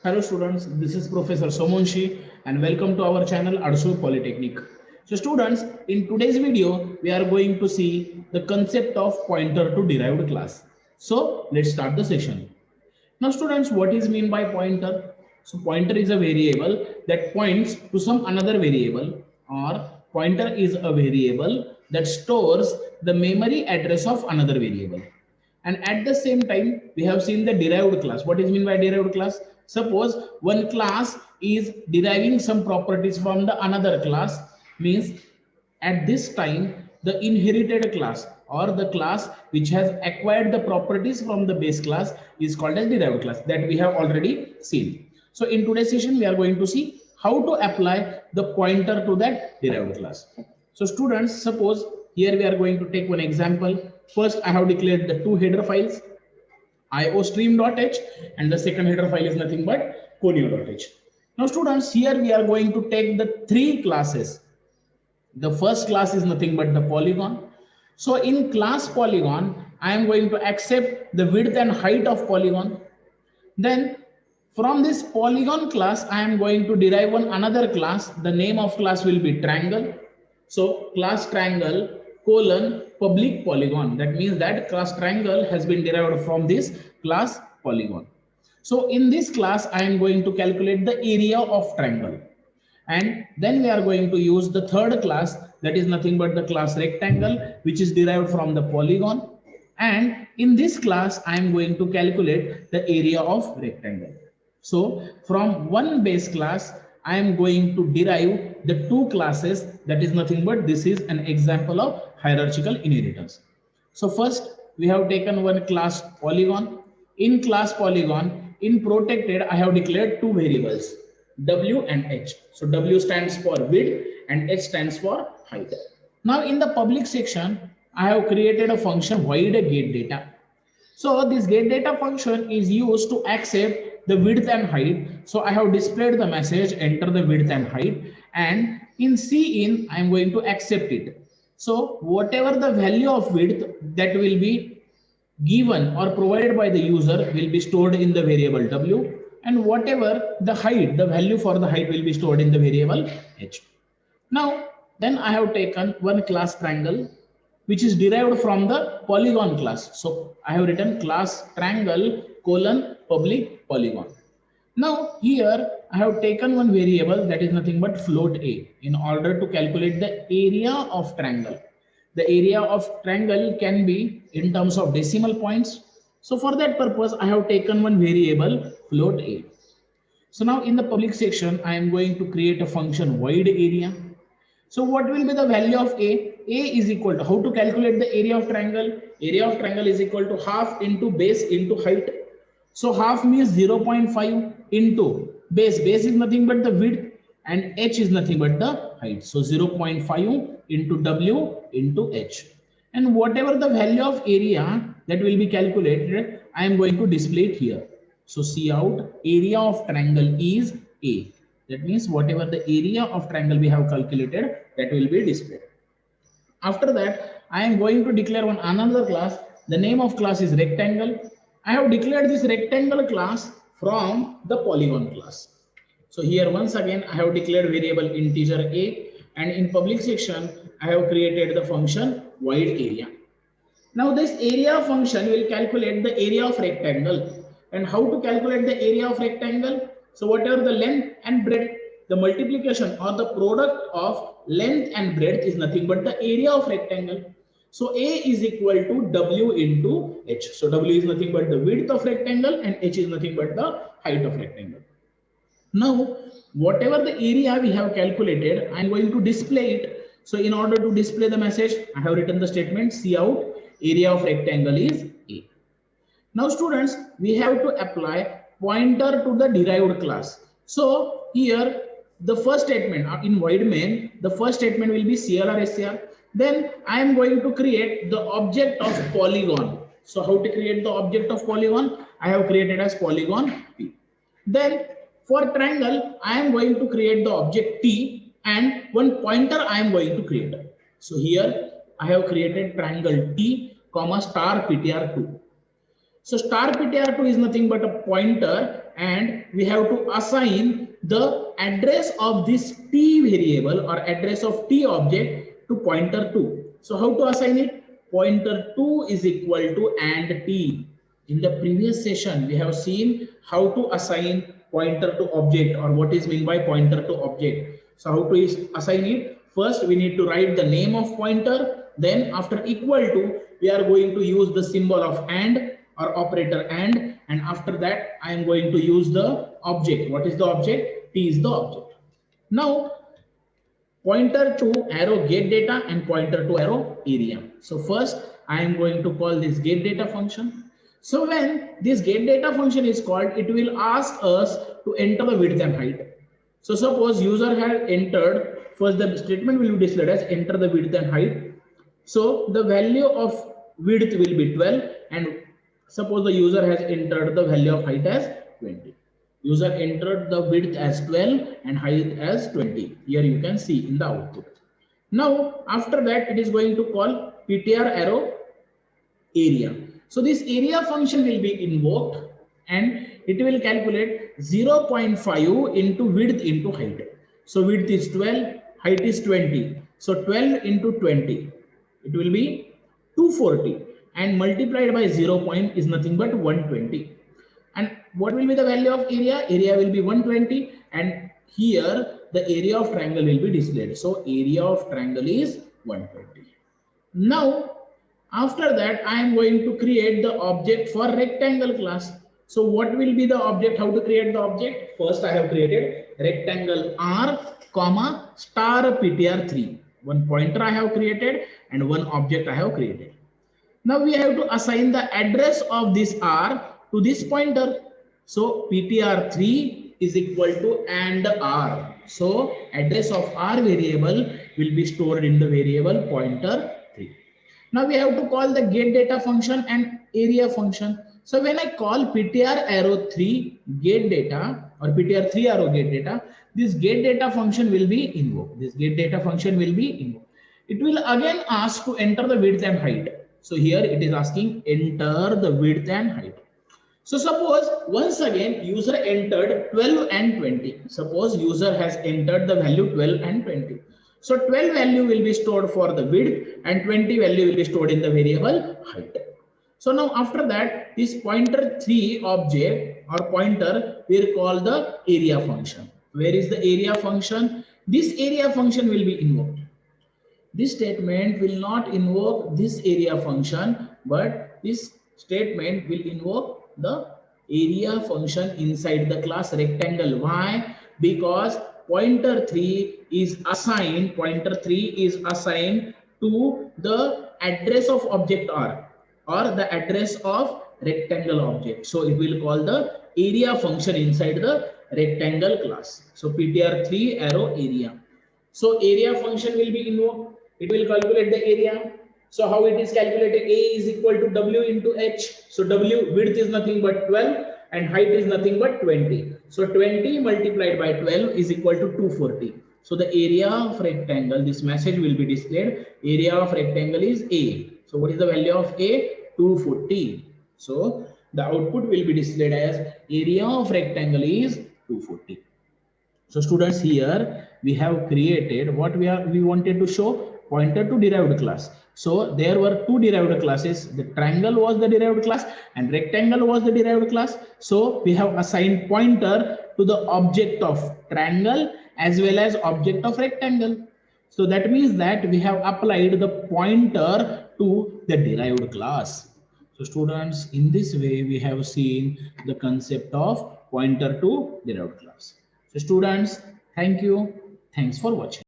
Hello students, this is Professor Somonshi and welcome to our channel Arsu Polytechnic. So students, in today's video, we are going to see the concept of pointer to derived class. So let's start the session. Now students, what is mean by pointer? So pointer is a variable that points to some another variable, or pointer is a variable that stores the memory address of another variable. And at the same time, we have seen the derived class. What is mean by derived class? Suppose one class is deriving some properties from the another class, means at this time the inherited class or the class which has acquired the properties from the base class is called as derived class, that we have already seen. So in today's session we are going to see how to apply the pointer to that derived class. So students, suppose here we are going to take one example. First I have declared the two header files, iostream.h, and the second header file is nothing but conio.h. Now students, here we are going to take the three classes. The first class is nothing but the polygon. So in class polygon, I am going to accept the width and height of polygon. Then from this polygon class, I am going to derive one another class. The name of class will be triangle. So class triangle colon public polygon. That means that class triangle has been derived from this class polygon. So in this class, I am going to calculate the area of triangle. And then we are going to use the third class, that is nothing but the class rectangle, which is derived from the polygon. And in this class, I am going to calculate the area of rectangle. So from one base class, I am going to derive the two classes, that is nothing but this is an example of hierarchical inheritance. So first we have taken one class polygon. In class polygon, in protected, I have declared two variables, W and H. So W stands for width and H stands for height. Now in the public section, I have created a function void get data. So this get data function is used to accept the width and height. So I have displayed the message, enter the width and height, and in cin, I am going to accept it. So whatever the value of width that will be given or provided by the user will be stored in the variable W, and whatever the height, the value for the height will be stored in the variable H. Now, then I have taken one class triangle, which is derived from the polygon class. So I have written class triangle colon public polygon. Now here I have taken one variable that is nothing but float a in order to calculate the area of triangle. The area of triangle can be in terms of decimal points. So for that purpose, I have taken one variable float a. So now in the public section, I am going to create a function void area. So what will be the value of a? A is equal to, how to calculate the area of triangle? Area of triangle is equal to half into base into height. So half means 0.5 into base. Base is nothing but the width and H is nothing but the height. So 0.5 into W into H. And whatever the value of area that will be calculated, I am going to display it here. So see out, area of triangle is A. That means whatever the area of triangle we have calculated, that will be displayed. After that, I am going to declare one another class. The name of class is rectangle. I have declared this rectangle class from the polygon class. So here once again, I have declared variable integer a, and in public section, I have created the function void area. Now this area function will calculate the area of rectangle. And how to calculate the area of rectangle? So whatever the length and breadth, the multiplication or the product of length and breadth is nothing but the area of rectangle. So A is equal to W into H. So W is nothing but the width of rectangle and H is nothing but the height of rectangle. Now, whatever the area we have calculated, I am going to display it. So in order to display the message, I have written the statement cout area of rectangle is A. Now students, we have to apply pointer to the derived class. So here the first statement in void main, the first statement will be CLR. Then I am going to create the object of polygon. So how to create the object of polygon? I have created as polygon P. Then for triangle, I am going to create the object T and one pointer I am going to create. So here I have created triangle T, comma star PTR2. So star ptr2 is nothing but a pointer, and we have to assign the address of this t variable or address of t object to pointer 2. So how to assign it? Pointer 2 is equal to and t. In the previous session, we have seen how to assign pointer to object, or what is meant by pointer to object. So how to assign it? First, we need to write the name of pointer. Then after equal to, we are going to use the symbol of and or operator and after that I am going to use the object. What is the object? T is the object. Now pointer to arrow get data and pointer to arrow area. So first I am going to call this get data function. So when this get data function is called, it will ask us to enter the width and height. So suppose user has entered, first the statement will be displayed as enter the width and height. So the value of width will be 12, and suppose the user has entered the value of height as 20. User entered the width as 12 and height as 20. Here you can see in the output. Now after that it is going to call ptr arrow area. So this area function will be invoked and it will calculate 0.5 into width into height. So width is 12, height is 20. So 12 into 20, it will be 240, and multiplied by 0 point is nothing but 120. And what will be the value of area? Area will be 120, and here the area of triangle will be displayed. So area of triangle is 120. Now after that I am going to create the object for rectangle class. So what will be the object? How to create the object? First I have created rectangle r comma star ptr3. One pointer I have created and one object I have created. Now we have to assign the address of this r to this pointer. So ptr3 is equal to and r. So address of r variable will be stored in the variable pointer 3. Now we have to call the get data function and area function. So when I call ptr arrow 3 get data or ptr3 arrow get data, this get data function will be invoked. This get data function will be invoked. It will again ask to enter the width and height. So here it is asking enter the width and height. So suppose once again user entered 12 and 20. Suppose user has entered the value 12 and 20. So 12 value will be stored for the width and 20 value will be stored in the variable height. So now after that, this pointer 3 object or pointer will call the area function. Where is the area function? This area function will be invoked. This statement will not invoke this area function, but this statement will invoke the area function inside the class rectangle. Why? Because pointer 3 is assigned to the address of object r or the address of rectangle object. So it will call the area function inside the rectangle class. So ptr3 arrow area. So area function will be invoked. It will calculate the area. So how it is calculated? A is equal to W into H. So W width is nothing but 12 and height is nothing but 20. So 20 multiplied by 12 is equal to 240. So the area of rectangle, this message will be displayed. Area of rectangle is A. So what is the value of A? 240. So the output will be displayed as area of rectangle is 240. So students, here we have created what we wanted to show, pointer to derived class. So there were two derived classes. The triangle was the derived class and rectangle was the derived class. So we have assigned pointer to the object of triangle as well as object of rectangle. So that means that we have applied the pointer to the derived class. So students, in this way we have seen the concept of pointer to derived class. So students, thank you. Thanks for watching.